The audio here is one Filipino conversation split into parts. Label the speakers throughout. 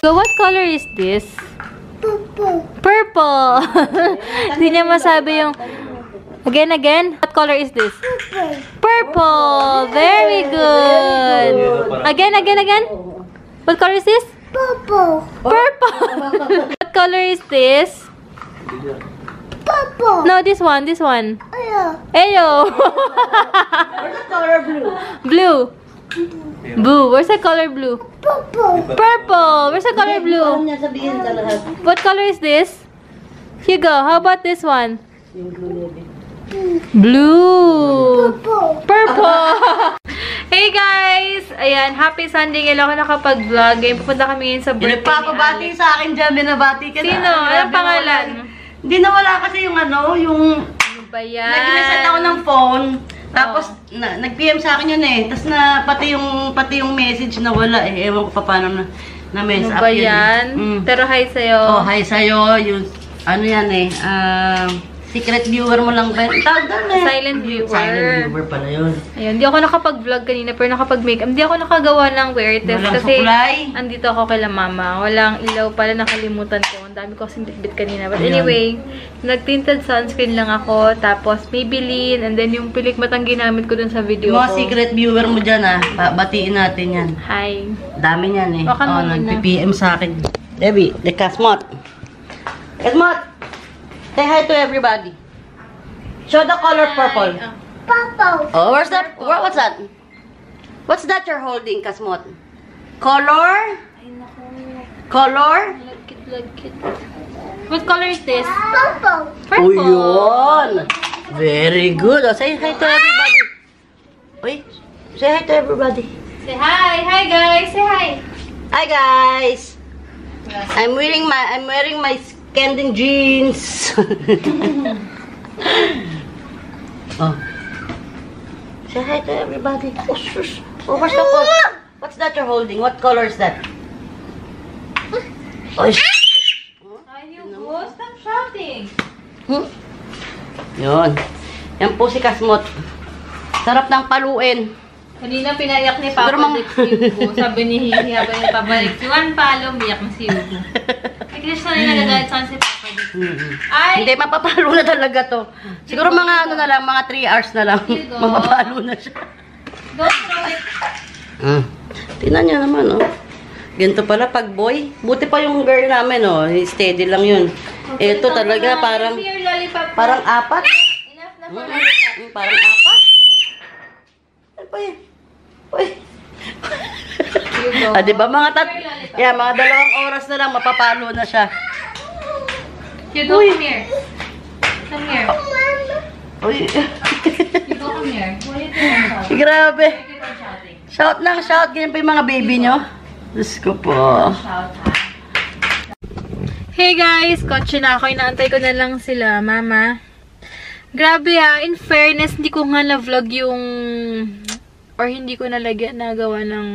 Speaker 1: So, what color is this?
Speaker 2: Purple.
Speaker 1: Purple. Hindi niya masabi yung... Again. What color is this?
Speaker 2: Purple.
Speaker 1: Purple. Very good. Again. What color is this?
Speaker 2: Purple.
Speaker 1: Purple. What color is this?
Speaker 2: Purple.
Speaker 1: No, this one.
Speaker 2: Ayo.
Speaker 1: Ayo.
Speaker 3: Where's the color blue?
Speaker 1: Blue. Blue. Where's the color blue?
Speaker 2: Purple.
Speaker 1: Purple. Where's the color blue?
Speaker 3: Niya sabihin sa lahat.
Speaker 1: What color is this? Hugo, how about this one?
Speaker 3: Yung blue baby.
Speaker 1: Blue.
Speaker 2: Purple.
Speaker 1: Purple. Hey guys! Ayan, happy Sunday. Ngayon ako nakapag-vlog. Ngayon pupunta kami ngayon sa birthday ni
Speaker 3: Nagpapabati
Speaker 1: Alex.
Speaker 3: sa akin dyan, binabati ka na.
Speaker 1: Sino? Anong pangalan?
Speaker 3: Hindi nawala kasi yung yung...
Speaker 1: Ano ba yan?
Speaker 3: Nag-reset ako ng phone. Tapos, nag-PM sa akin yun eh. Tapos pati yung message na wala eh. Ewan ko pa paano na-mess
Speaker 1: Ano
Speaker 3: up
Speaker 1: ba
Speaker 3: yun.
Speaker 1: yan? Pero hi sa'yo.
Speaker 3: Oh, hi sa'yo. Yung, ano yan eh. Secret viewer mo lang ba? Tawag doon eh.
Speaker 1: Silent viewer.
Speaker 3: Silent viewer pala yun.
Speaker 1: Ayun, hindi ako nakapag-vlog kanina pero nakapag-makeup. Hindi ako nakagawa ng wear test
Speaker 3: Walang
Speaker 1: kasi
Speaker 3: suklay.
Speaker 1: andito ako kila mama. Walang ilaw pala, nakalimutan ko. Ang dami ko kasing bitbit kanina. But anyway, nag-tinted sunscreen lang ako. Tapos Maybelline. And then yung pilikmatang ginamit ko dun sa video
Speaker 3: Yung mga
Speaker 1: ko.
Speaker 3: secret viewer mo dyan batiin natin yan.
Speaker 1: Hi.
Speaker 3: Dami niyan eh.
Speaker 1: Baka muna.
Speaker 3: Nag-PM sa akin. Debbie, the Kasmot. Kasmot! Say hi to everybody. Show the color purple.
Speaker 2: Purple.
Speaker 3: Oh, what's that? What's that? What's that you're holding, Kasmot? Color?
Speaker 1: Ay, naku.
Speaker 3: Color?
Speaker 1: Lagkit. What color is this?
Speaker 2: Purple.
Speaker 1: Purple.
Speaker 3: Oh, yun. Very good. Oh, say hi to everybody. Uy, say hi to everybody.
Speaker 1: Say hi. Hi guys. Say hi.
Speaker 3: Hi guys. I'm wearing my Kending jeans. Oh. Say hi to everybody. Oh, shush. Oh, what's the color? What's that you're holding? What color is that? Oh,
Speaker 1: Hi, Hugo. Stop shouting.
Speaker 3: Yun. Yan po si Kasmot. Sarap ng paluin.
Speaker 1: Kanina pinayak ni Papa
Speaker 3: Siguro
Speaker 1: si Hugo. Sabi ni Hihi habang nagpabalik. Si Juan Palo, umiyak na si Hugo. Kasi na nagagalit saan si Papa dito. Ay!
Speaker 3: Hindi, mapapalo na talaga to. Siguro mga ano na lang, mga 3 hours na lang. Mapapalo na siya.
Speaker 1: Don't throw it.
Speaker 3: Tingnan niyo naman, oh. Ganito pala pag boy. Buti pa yung girl namin, oh. Steady lang yun. Ito talaga parang apat.
Speaker 1: Enough na for lollipop.
Speaker 3: Parang apat. Ano pa yan? Uy.
Speaker 1: Hugo.
Speaker 3: Diba mga mga 2 oras na lang mapapalo na siya.
Speaker 1: Hugo, come here. Come here.
Speaker 3: Uy.
Speaker 1: Hugo, come here. What are you doing?
Speaker 3: Grabe.
Speaker 1: Keep on shouting.
Speaker 3: Shout lang, shout. Ganyan pa yung mga baby nyo. Diyos ko po.
Speaker 1: Shout. Hey guys! Kotse na ako. Inaantay ko na lang sila, mama. Grabe in fairness, hindi ko nga na-vlog yung... Or hindi ko nagawa ng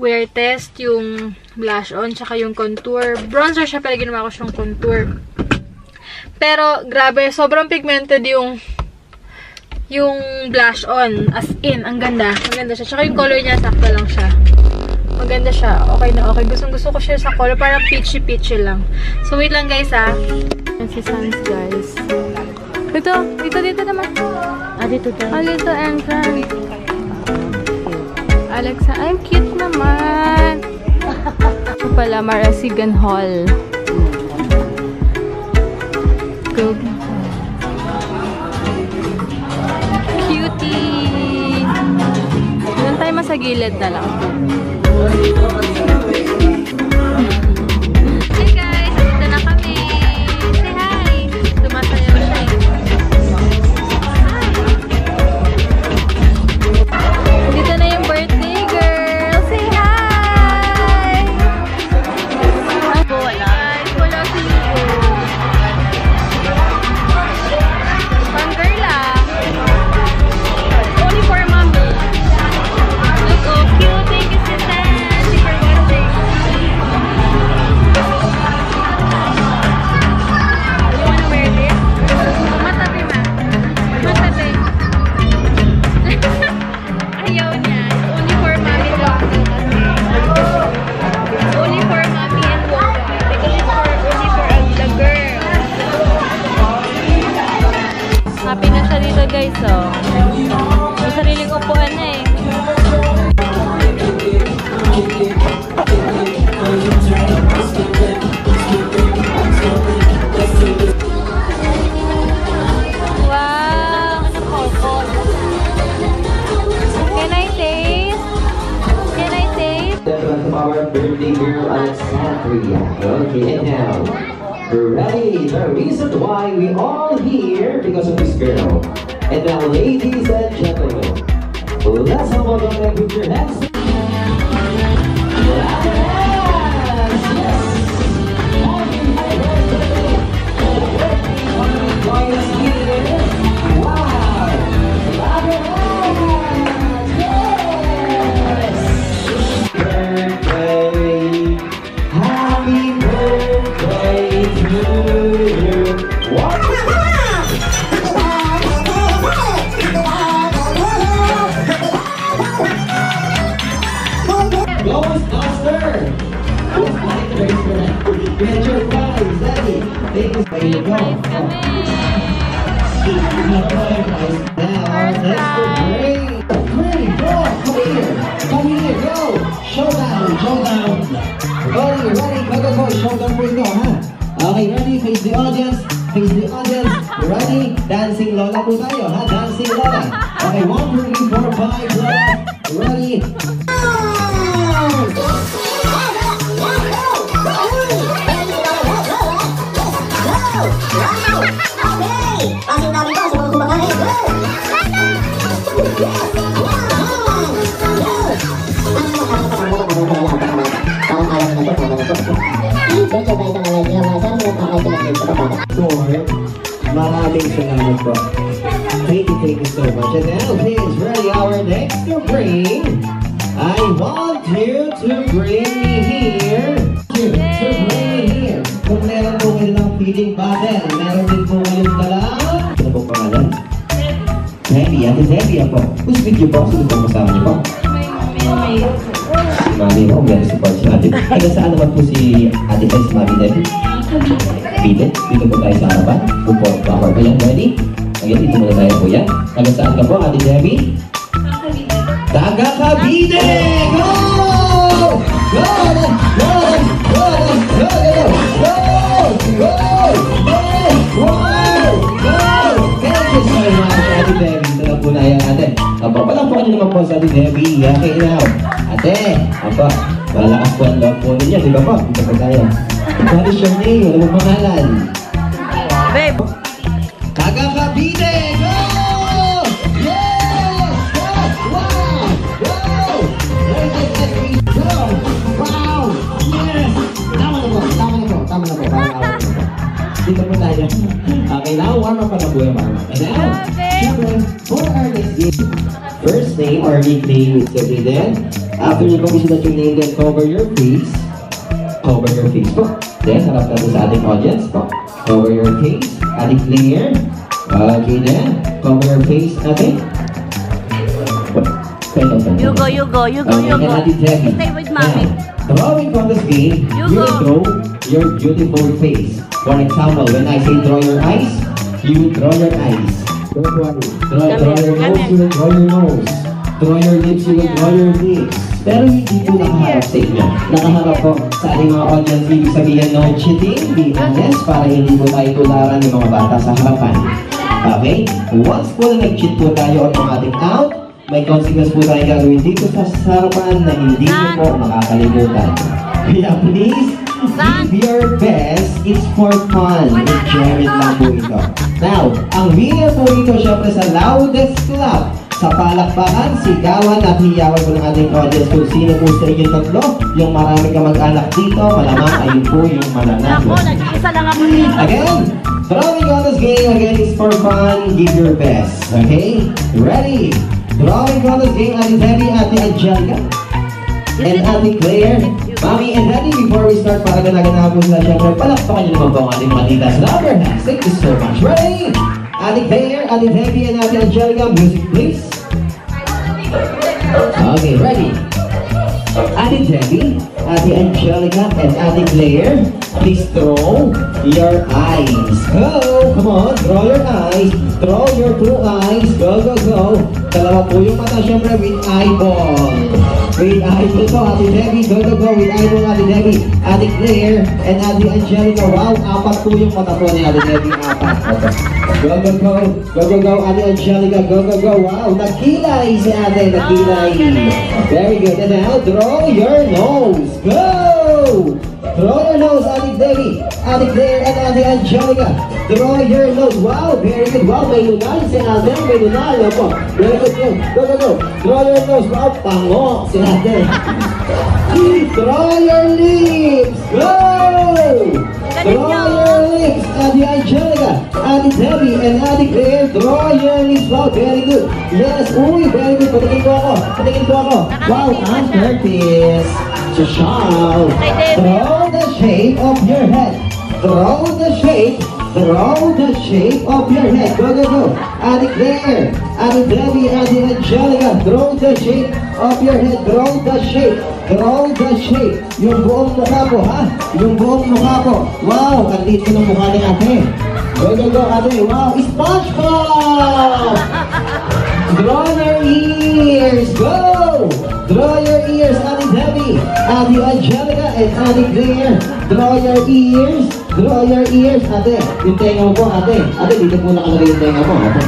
Speaker 1: wear test, yung blush on, tsaka yung contour. Bronzer siya, pero ginawa ko siyang contour. Pero, grabe, sobrang pigmented yung blush on. As in, ang ganda. Maganda siya. Tsaka yung color niya, sakto lang siya. Maganda siya. Okay na okay. Gusto ko siya sa color. Parang peachy-peachy lang. So, wait lang guys Yan si Sans guys. Dito naman.
Speaker 3: Dito tayo.
Speaker 1: Dito entrance. Alexa, I'm cute naman. Ito pala, Marasigan Hall. Go. Cutie! Doon tayo masagilid na lang. Hey guys! Dito na kami! Say hi! Tumasayaw siya eh. Dito na yung birthday girl! Say hi! Guys, wala si Hugo. Pang-girl lang. Only for mommy. Look, oh, cute. Thank you, Sis Nancy, for birthday.
Speaker 4: our birthday girl, Alexandria. Okay, and now, ready? The reason why we all here because of this girl. And now, ladies and gentlemen, let's all welcome and put your hands. Okay, ready? Face the audience. Face the audience. Ready? Dancing Lola po tayo, ha? Dancing Lola. Okay, 1, 2, 3, 4, 5, ready? Maraming salamat po. Thank you so much. And now, please, ready, our next to bring. I want you to bring me here. To bring me here. Kung meron po kayo ng feeding bottle, meron din po kayong dalang. Ano po pangalan? Debbie, Ate Debbie ako. Who's with you po? Sino po kasama niyo po? Si Mami mo, meron support si Ate. Taga saan naman po si Ate Debbie, si Mami Debbie? Cavite. Dito po tayo sa harapan. Upo, power po yan. Ready? Again, dito muna tayo po yan. Taga saan ka po, Ate Debbie? Taga Cavite! Go! Go! Go! Go! Go! Go! Go! Go! Wow! Go! Thank you so much, Ate Debbie. Ito lang po na yan, Ate. Apo, walang po kanyo naman po sa Ate Debbie. Okay, now. Ate, apo, malakas po ang loob po ninyo. Di ba po? Dito po tayo. What is your name? Ano mo pangalan?
Speaker 3: Babe!
Speaker 4: Taga Cavite! Go! Yes! Go! Wow! Go! Let me go! Wow! Yes! Tama na po! Tama na po! Tama na po! Dito po tayo. Okay, now warm up pa na po yung mama. And now, syempre, for our next game. First name or nickname is every then. After you publish that your name, then cover your face. Cover your face po. Then, harap natin sa ating audience po. Cover your face. Ating player. Okay then. Cover your face natin.
Speaker 3: You go, you go, you go,
Speaker 4: okay,
Speaker 3: you go. Stay with Mommy.
Speaker 4: Drawing contest game, you will draw your beautiful face. For example, when I say draw your eyes, you will draw your eyes. Draw your nose, you will draw your nose. Draw your lips, you will draw your lips. Pero hindi po nakaharap sa inyo. Nakaharap po sa ating mga audience. Ibig sabihin, no cheating, be honest, para hindi po tayo tularan ng mga bata sa harapan. Okay? Once po na nag-cheat po tayo automatic out, may consequence po tayo gagawin dito sa harapan na hindi nyo po makakalimutan. Kaya please, give your best. It's for fun. Enjoyment lang po ito. Now, ang winner po ito syempre sa loudest clap. Sa palakpakan, sigawan at hiyawan po ng ating audience kung sino po sa inyong tatlo. Yung marami ka mag-anak dito, malamang ayun po yung mananalo.
Speaker 3: Nag-iisa lang ako dito.
Speaker 4: Again, drawing contest game, again, is for fun. Give your best. Okay? Ready? Drawing contest game, Ate Debbie, Ate Angelica, and Ate Claire. Mommy and Daddy, before we start, para ganagan po sila, syempre, palakpakan nyo naman po ang ating mga titas. Rubber hands. Thank you so much. Ready? Ate Claire, Ate Debbie, and Ate Angelica, music please. Okay, ready? Ate Debbie, Ate Angelica, and Ate Claire, please draw your eyes. Go! Come on, draw your eyes. Draw your two eyes. Go, go, go. Dalawa po yung mata, syempre, with eyeball. with Idol ko, Ate Debbie. Go, go, go with Idol, Ate Debbie. Ate Claire and Ate Angelica. Wow, apat po yung mata po ni Ate Debbie. Apat. Okay. Go, go, go. Go, go, go. Ate Angelica. Go, go, go. Wow, nakilay si Ate. Nakilay. Very good. And now, draw your nose. Go! Draw your nose, Ate Debbie. Ate Claire and Ate Angelica. Draw your nose. Wow, very good. Wow, may lunal si Ate. May lunal. Opo. Very good. Go, go, go. Draw your nose. Wow, pango si Ate. Draw your lips. Go! Draw your lips, Ate Angelica, Ate Debbie, and Ate Claire. Draw your lips. Wow, very good. Yes, uy, very good. Patingin ko ako. Patingin ko ako. Wow, Aunt Curtis. Shout. Draw the shape of your head. Draw the shape of your head. Go, go, go. Ate Claire, Ate Debbie, Ate Angelica. Draw the shape of your head. Draw the shape. Draw the shape. Yung buong mukha ko, ha? Yung buong mukha ko. Wow, ang liit ko ng mukha ni Ate. Go, go, go, Ate. Wow, SpongeBob! Draw your ears. Go! Draw your ears, Ate Debbie, Ate Angelica, and Ate Claire. Draw your ears. Draw your ears, Ate. Yung tenga mo po, Ate. Ate, dito po nakalagay yung tenga mo, Ate.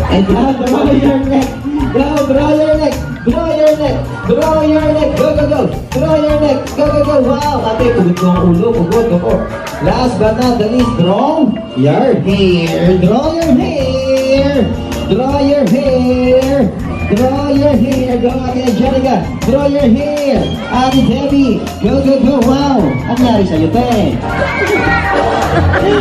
Speaker 4: And now, draw your neck. Go, draw your neck. Draw your neck. Draw your neck. Go, go, go. Draw your neck. Go, go, go. Wow, Ate, pugod ko ang ulo. Pugod ko. Last but not the least, draw your hair. Draw your hair. Draw your hair. Draw your hair. Go, Ate Angelica. Draw your hair. Ate Debbie. Go, go, go. Wow. Ang nangyari sa'yo, te?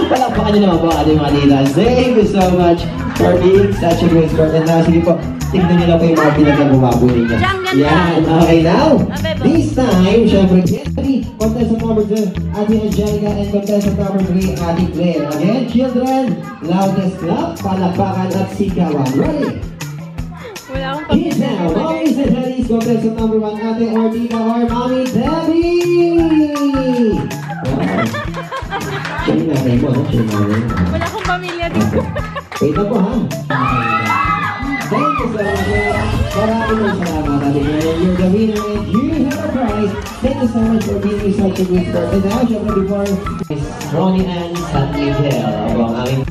Speaker 4: Palakpakan niyo naman po, Ate Manila. Thank you so much for being such a great sport. And now, sige po, tignan niyo lang po yung mga pinagkaguwa po ninyo. Yan. Okay, now, this time, syempre, get ready. Contestant number 2, Ate Angelica, and contestant number 3, Ate Claire. Again, children, loudest clap, palakpakan at sigawan. Ready?
Speaker 1: Wala akong
Speaker 4: Kids now, mommies and daddies, contestant number 1, Ate Ortica or Mommy Debbie! Wow. Siya yung nanay mo, ha? Siya yung nanay mo.
Speaker 1: Wala akong pamilya dito.
Speaker 4: Wait na po, ha? Thank you so much. Maraming salamat, Ate Claire. You're the winner and you have a prize. Thank you so much for being such a good sport. And now, syempre before, Ronnie Ann San Miguel. Ako ang aming...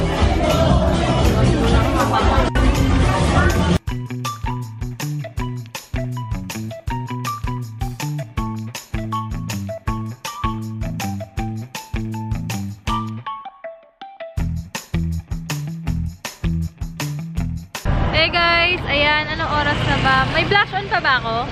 Speaker 1: Hey guys, ayan, anong oras na ba? May blush on pa ba ako?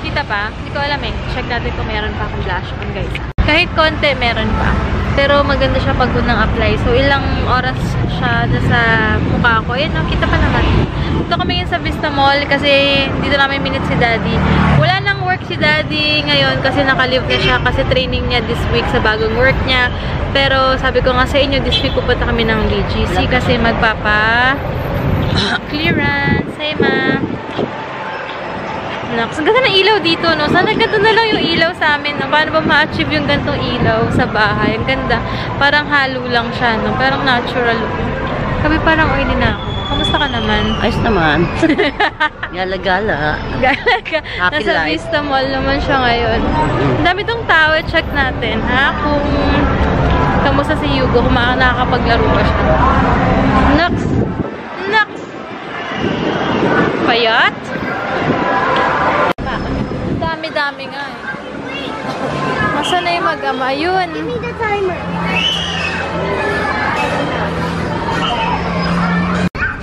Speaker 1: Kita pa? Hindi ko alam eh. Check natin kung meron pa akong blush on, guys. Kahit konti, meron pa. Pero maganda siya pag unang apply. So, ilang oras siya sa mukha ko. Ayan, kita pa naman. Dito kami yun sa Vista Mall kasi dito namin minute si Daddy. Wala nang work si Daddy ngayon kasi naka-leave na siya kasi training niya this week sa bagong work niya. Pero sabi ko nga sa inyo, this week pupunta kami ng BGC kasi magpapa clearance. Hey, ma. Ang ganda ng ilaw dito, no? Sana ganito na lang yung ilaw sa amin, no? Paano ba ma-achieve yung ganitong ilaw sa bahay? Ang ganda. Parang halo lang siya, no? Parang natural. Sabi parang oily na ako. Kamusta ka naman?
Speaker 3: Ayos naman. Gala-gala.
Speaker 1: Gala-gala.
Speaker 3: Happy
Speaker 1: Nasa
Speaker 3: life.
Speaker 1: Vista Mall naman siya ngayon. Ang dami tong tao. Check natin, ha? Kung kamusta si Hugo, kung nakakapaglaro pa siya. Naks! Naks! Payat? Ang dami-dami nga eh. Masa na yung mag-ama? Ayun.
Speaker 2: Give me the timer.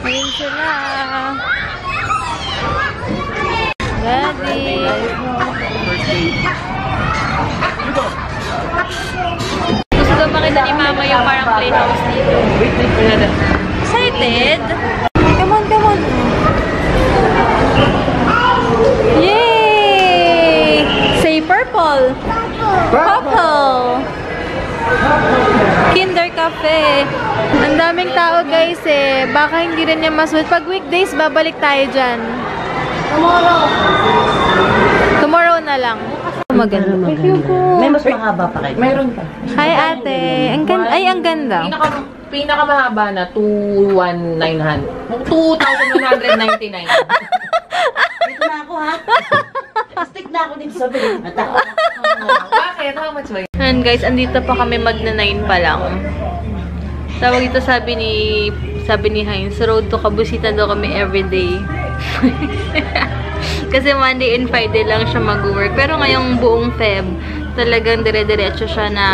Speaker 1: Ayun sila. Daddy. Gusto daw makita ni Mama yung parang playhouse dito. Excited? Come on, come on. Yay! Say purple. Purple. Kinder Cafe. Ang daming tao guys eh. Baka hindi rin niya masuot. Pag weekdays, babalik tayo dyan. Tomorrow na lang. Maganda.
Speaker 3: May mas mahaba pa kayo.
Speaker 5: Meron pa.
Speaker 1: Hi ate. Ang ganda. Ay, ang ganda.
Speaker 5: Pinakamahaba na 2,199. 2,199.
Speaker 3: Ito na ako, ha? Stick
Speaker 5: Bakit? How much ba yun?
Speaker 1: Ayan guys, andito pa kami magna-9 pa lang. Tawag ito sabi ni Heinz, road to Kabusita daw kami everyday. Kasi Monday and Friday lang siya mag-work. Pero ngayong buong Feb, talagang dire-diretso siya na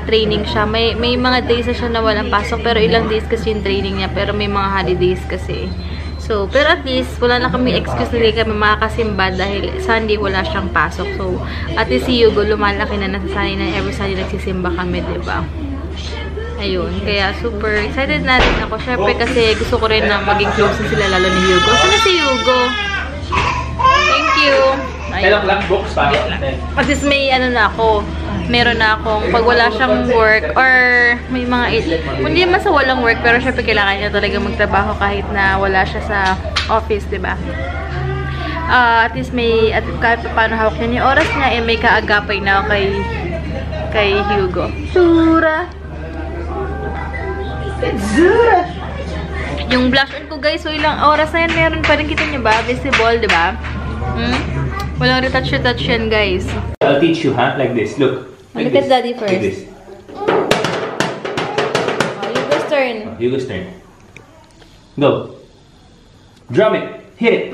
Speaker 1: training siya. May mga days na siya na walang pasok, pero ilang days kasi yung training niya. Pero may mga holidays kasi. So, pero at least, wala na kami excuse na kami makakasimba dahil Sunday wala siyang pasok. So, at least si Hugo, lumalaki na nasasanay na every Sunday nagsisimba kami, diba? Ayun. Kaya super excited na rin ako. Syempre kasi gusto ko rin na maging close na sila lalo ni Hugo. Saan si Hugo? Thank you. Ayun. At least may ano na ako. Meron na akong pag wala siyang work or may mga hindi naman sa walang work pero syempre kailangan niya talaga magtrabaho kahit na wala siya sa office, diba? At least may at kahit paano hawak niya yung oras niya may kaagapay na ako kay Hugo. Sura! Yung blush on ko guys, so ilang oras na yan meron pa rin, kita niyo ba? Visible, diba? Walang retouch yan guys.
Speaker 6: I'll teach you, huh? Like this. Look.
Speaker 1: Look at Daddy first.
Speaker 6: Like this.
Speaker 1: Hugo's turn.
Speaker 6: Hugo's turn. Go. Drum it. Hit it.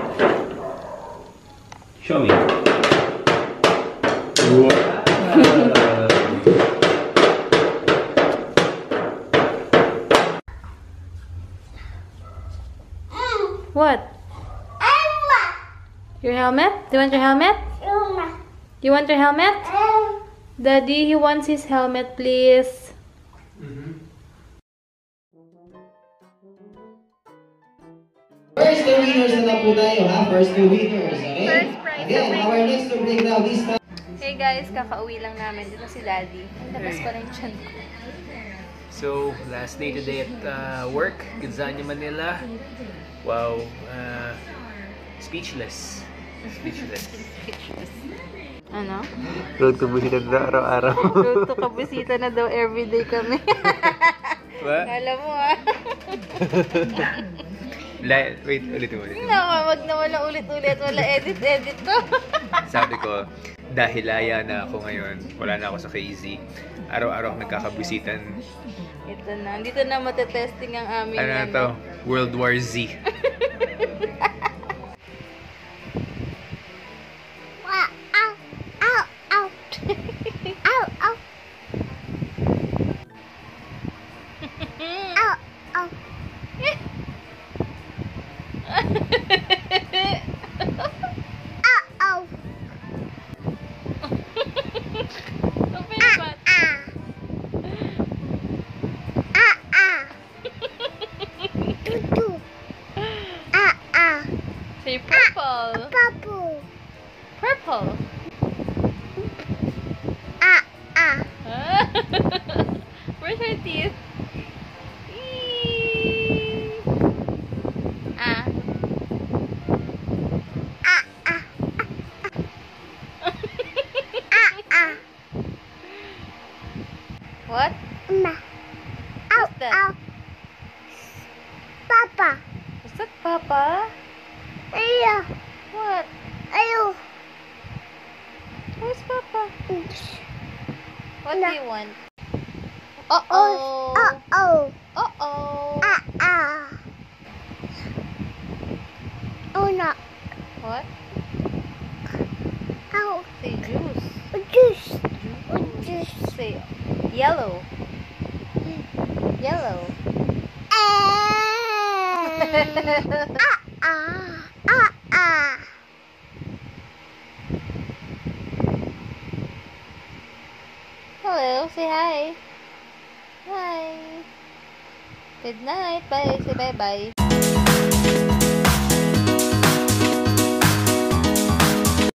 Speaker 6: Show me.
Speaker 1: What? Your helmet? Do you want your helmet? You want your helmet? Daddy, he wants his helmet, please.
Speaker 4: First two winners na lang po tayo, ha? First two winners, okay?
Speaker 1: First prize.
Speaker 4: Again, our next to bring down this time.
Speaker 1: Hey guys, kakauwi lang namin. Dito si Daddy. Ang labas pa rin tiyan ko.
Speaker 7: So, last day today at work, Gonzalo, Manila. Wow, speechless. Speechless.
Speaker 1: Ano?
Speaker 7: Road to Busita na araw-araw.
Speaker 1: Road to Kabusita na daw everyday kami.
Speaker 7: What?
Speaker 1: Alam mo ah.
Speaker 7: Wait, ulit.
Speaker 1: Wag na wala ulit-ulit. Wala edit-edit to.
Speaker 7: Sabi ko, dahil laya na ako ngayon, wala na ako sa KZ. Araw-araw nagkakabusitan.
Speaker 1: Ito na. Dito na matetesting ang aming
Speaker 7: Ano na to? World War Z.
Speaker 1: Say purple. Purple. Where's her teeth? What? What's that?
Speaker 2: Papa.
Speaker 1: What's that, Papa? What? Where's Papa? What do you want? Uh-oh. Uh-oh.
Speaker 2: Oh no.
Speaker 1: What?
Speaker 2: Ow.
Speaker 1: Say juice.
Speaker 2: Juice.
Speaker 1: Say yellow. Yellow. Hello, say hi. Hi. Good night. Bye. Say bye-bye.